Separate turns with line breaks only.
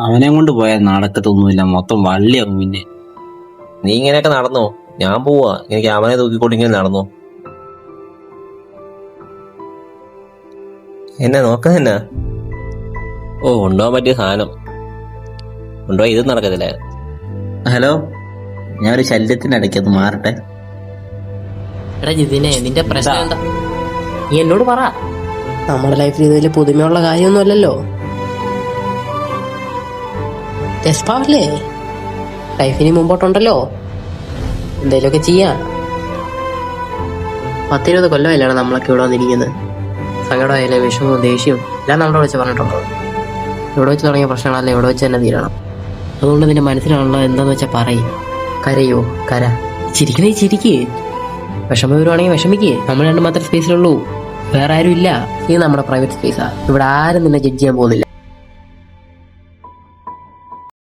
അവനെ കൊണ്ട് പോയാൽ നടക്കത്തൊന്നുമില്ല, മൊത്തം വള്ളിയാവും. പിന്നെ
നീ ഇങ്ങനെയൊക്കെ നടന്നോ? ഞാൻ പോവാ. എനിക്ക് അവനെ തൂക്കിക്കൊണ്ട് ഇങ്ങനെ നടന്നോ. എന്നെ നോക്കുന്നതന്നെ. ഓ, കൊണ്ടുപോകാൻ പറ്റിയ സാധനം കൊണ്ടുപോയി. ഇത് നടക്കത്തില്ല.
ഹലോ, ഞാനൊരു ശല്യത്തിന്റെ ഇടയ്ക്ക് അത് മാറട്ടെ.
എടാ ജിതിനെ, നിന്റെ പ്രശ്നം എന്താ? നീ എന്നോട് പറ. നമ്മുടെ ലൈഫിൽ ഇത് വലിയ പുതുമയുള്ള കാര്യമൊന്നും അല്ലല്ലോ. രസപ്പാവല്ലേ? ലൈഫിന് മുമ്പോട്ടുണ്ടല്ലോ, എന്തേലുമൊക്കെ ചെയ്യാം. 10-20 കൊല്ലമായില്ലാണ് നമ്മളൊക്കെ ഇവിടെ വന്നിരിക്കുന്നത്. സങ്കടമായാലും വിഷമവും ദേഷ്യവും എല്ലാം നമ്മളോട് വെച്ച് പറഞ്ഞിട്ടുണ്ടോ? ഇവിടെ വെച്ച് തുടങ്ങിയ പ്രശ്നങ്ങളല്ല ഇവിടെ വെച്ച് തന്നെ തീരണം. അതുകൊണ്ട് നിന്റെ മനസ്സിലാണല്ലോ എന്താന്ന് വെച്ചാൽ പറയും. കരയോ? കര. ചിരിക്കണേ ചിരിക്ക്. വിഷമം വരുവാണെങ്കിൽ വിഷമിക്ക്. നമ്മൾ രണ്ട് മാത്രം സ്പേസിലുള്ളൂ, വേറെ ആരും ഇല്ല. ഇത് നമ്മുടെ പ്രൈവറ്റ് സ്പേസാ. ഇവിടെ ആരും നിന്നെ ജഡ്ജ് ചെയ്യാൻ പോകുന്നില്ല.